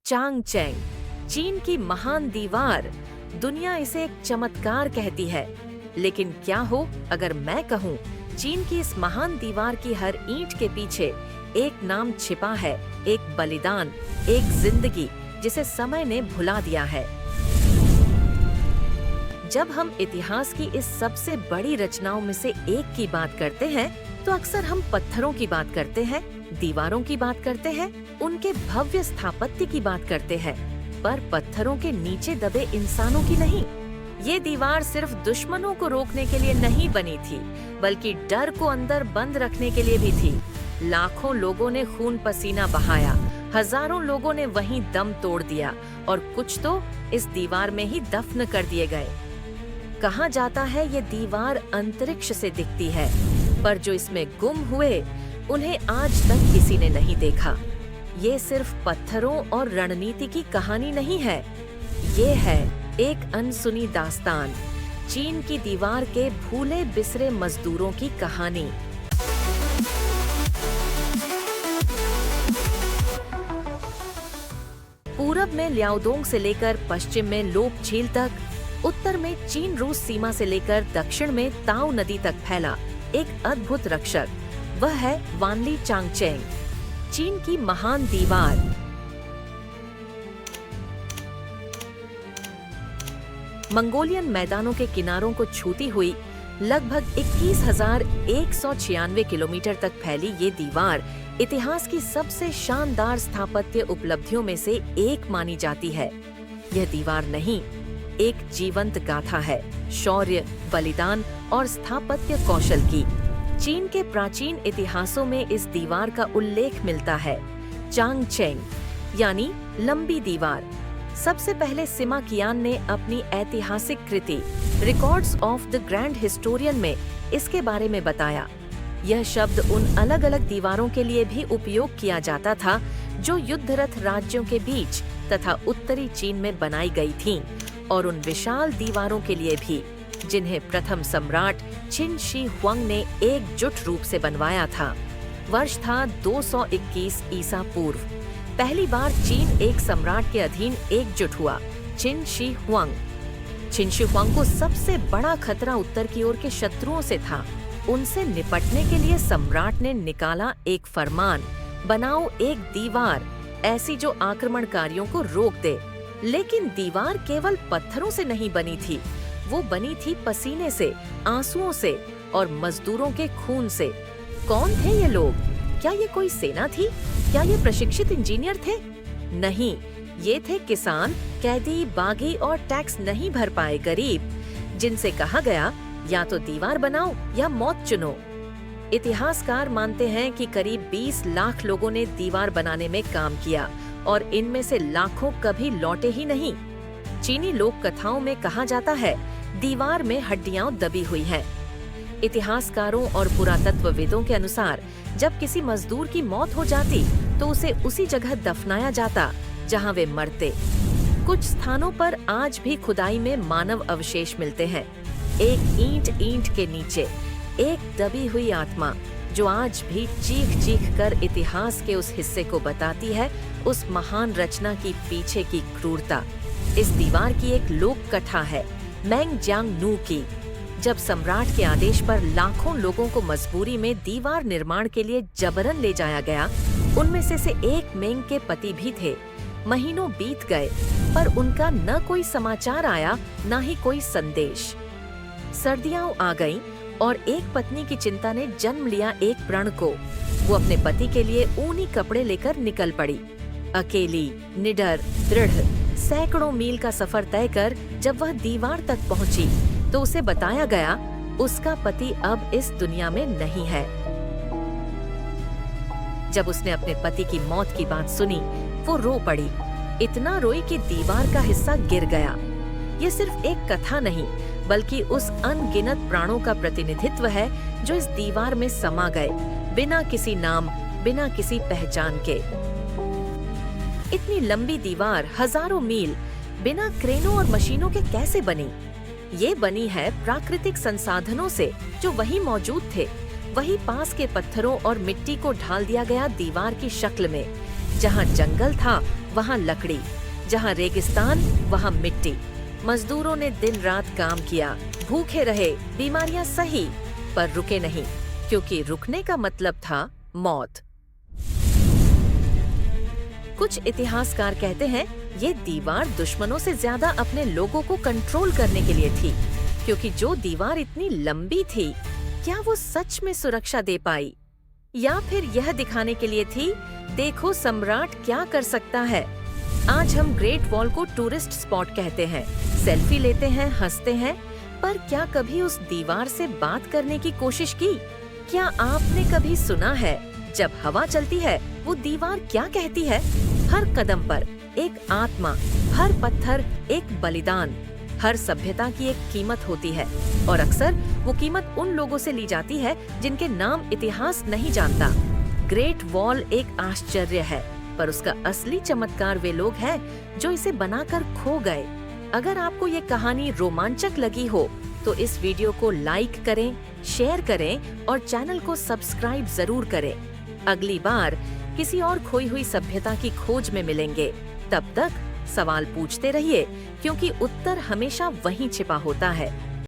चांगचेंग, चीन की महान दीवार। दुनिया इसे एक चमत्कार कहती है, लेकिन क्या हो अगर मैं कहूँ चीन की इस महान दीवार की हर ईंट के पीछे एक नाम छिपा है, एक बलिदान, एक जिंदगी जिसे समय ने भुला दिया है। जब हम इतिहास की इस सबसे बड़ी रचनाओं में से एक की बात करते हैं, तो अक्सर हम पत्थरों की बात करते हैं, दीवारों की बात करते हैं, उनके भव्य स्थापत्य की बात करते हैं, पर पत्थरों के नीचे दबे इंसानों की नहीं। ये दीवार सिर्फ दुश्मनों को रोकने के लिए नहीं बनी थी, बल्कि डर को अंदर बंद रखने के लिए भी थी। लाखों लोगों ने खून पसीना बहाया, हजारों लोगों ने वहीं दम तोड़ दिया और कुछ तो इस दीवार में ही दफन कर दिए गए। कहा जाता है ये दीवार अंतरिक्ष से दिखती है, पर जो इसमें गुम हुए उन्हें आज तक किसी ने नहीं देखा। ये सिर्फ पत्थरों और रणनीति की कहानी नहीं है, ये है एक अनसुनी दास्तान, चीन की दीवार के भूले बिसरे मजदूरों की कहानी। पूरब में ल्याओडोंग से लेकर पश्चिम में लोप झील तक, उत्तर में चीन रूस सीमा से लेकर दक्षिण में ताओ नदी तक फैला एक अद्भुत रक्षक, वह है वानली चांगचेंग, चीन की महान दीवार। मंगोलियन मैदानों के किनारों को छूती हुई लगभग 21,196 किलोमीटर तक फैली ये दीवार इतिहास की सबसे शानदार स्थापत्य उपलब्धियों में से एक मानी जाती है। यह दीवार नहीं, एक जीवंत गाथा है, शौर्य, बलिदान और स्थापत्य कौशल की। चीन के प्राचीन इतिहासों में इस दीवार का उल्लेख मिलता है। चांगचेंग यानी लंबी दीवार। सबसे पहले सिमा कियान ने अपनी ऐतिहासिक कृति records of the grand historian में इसके बारे में बताया। यह शब्द उन अलग अलग दीवारों के लिए भी उपयोग किया जाता था जो युद्धरत राज्यों के बीच तथा उत्तरी चीन में बनाई गई थीं, और उन विशाल दीवारों के लिए भी जिन्हें प्रथम सम्राट छिन शी हुआंग ने एकजुट रूप से बनवाया था। वर्ष था 221 ईसा पूर्व। पहली बार चीन एक सम्राट के अधीन एकजुट हुआ, छिन शी हुआंग। छिन शी हुआंग को सबसे बड़ा खतरा उत्तर की ओर के शत्रुओं से था। उनसे निपटने के लिए सम्राट ने निकाला एक फरमान, बनाओ एक दीवार ऐसी जो आक्रमणकारियों को रोक दे। लेकिन दीवार केवल पत्थरों से नहीं बनी थी, वो बनी थी पसीने से, आंसुओं से और मजदूरों के खून से। कौन थे ये लोग? क्या ये कोई सेना थी? क्या ये प्रशिक्षित इंजीनियर थे? नहीं, ये थे किसान, कैदी, बागी और टैक्स नहीं भर पाए गरीब, जिनसे कहा गया या तो दीवार बनाओ या मौत चुनो। इतिहासकार मानते हैं कि करीब 20 लाख लोगों ने दीवार बनाने में काम किया और इनमें से लाखों कभी लौटे ही नहीं। चीनी लोक कथाओं में कहा जाता है दीवार में हड्डियां दबी हुई हैं। इतिहासकारों और पुरातत्वविदों के अनुसार जब किसी मजदूर की मौत हो जाती तो उसे उसी जगह दफनाया जाता जहां वे मरते। कुछ स्थानों पर आज भी खुदाई में मानव अवशेष मिलते हैं। एक ईंट के नीचे एक दबी हुई आत्मा जो आज भी चीख चीख कर इतिहास के उस हिस्से को बताती है, उस महान रचना की पीछे की क्रूरता। इस दीवार की एक लोक कथा है मेंग जियांगनू की। जब सम्राट के आदेश पर लाखों लोगों को मजबूरी में दीवार निर्माण के लिए जबरन ले जाया गया, उनमें से एक मेंग के पति भी थे। महीनों बीत गए पर उनका न कोई समाचार आया, न ही कोई संदेश। सर्दियां आ गईं और एक पत्नी की चिंता ने जन्म लिया एक प्रण को। वो अपने पति के लिए ऊनी कपड़े लेकर निकल पड़ी। अकेली, निडर, दृढ़, सैकड़ों मील का सफर तय कर जब वह दीवार तक पहुंची तो उसे बताया गया उसका पति अब इस दुनिया में नहीं है। जब उसने अपने पति की मौत की बात सुनी, वो रो पड़ी। इतना रोई कि दीवार का हिस्सा गिर गया। ये सिर्फ एक कथा नहीं, बल्कि उस अनगिनत प्राणों का प्रतिनिधित्व है जो इस दीवार में समा गए, बिना किसी नाम, बिना किसी पहचान के। इतनी लंबी दीवार हजारों मील बिना क्रेनों और मशीनों के कैसे बनी? ये बनी है प्राकृतिक संसाधनों से जो वहीं मौजूद थे। वही पास के पत्थरों और मिट्टी को ढाल दिया गया दीवार की शक्ल में। जहाँ जंगल था वहाँ लकड़ी, जहाँ रेगिस्तान वहाँ मिट्टी। मजदूरों ने दिन रात काम किया, भूखे रहे, बीमारियां सही, पर रुके नहीं, क्योंकि रुकने का मतलब था मौत। कुछ इतिहासकार कहते हैं ये दीवार दुश्मनों से ज्यादा अपने लोगों को कंट्रोल करने के लिए थी, क्योंकि जो दीवार इतनी लंबी थी, क्या वो सच में सुरक्षा दे पाई? या फिर यह दिखाने के लिए थी, देखो सम्राट क्या कर सकता है। आज हम ग्रेट वॉल को टूरिस्ट स्पॉट कहते हैं, सेल्फी लेते हैं, हंसते हैं, पर क्या कभी उस दीवार से बात करने की कोशिश की? क्या आपने कभी सुना है जब हवा चलती है वो दीवार क्या कहती है? हर कदम पर एक आत्मा, हर पत्थर एक बलिदान। हर सभ्यता की एक कीमत होती है, और अक्सर वो कीमत उन लोगों से ली जाती है जिनके नाम इतिहास नहीं जानता। ग्रेट वॉल एक आश्चर्य है, पर उसका असली चमत्कार वे लोग हैं जो इसे बनाकर खो गए। अगर आपको ये कहानी रोमांचक लगी हो तो इस वीडियो को लाइक करें, शेयर करें और चैनल को सब्सक्राइब जरूर करें। अगली बार किसी और खोई हुई सभ्यता की खोज में मिलेंगे। तब तक सवाल पूछते रहिए, क्योंकि उत्तर हमेशा वहीं छिपा होता है।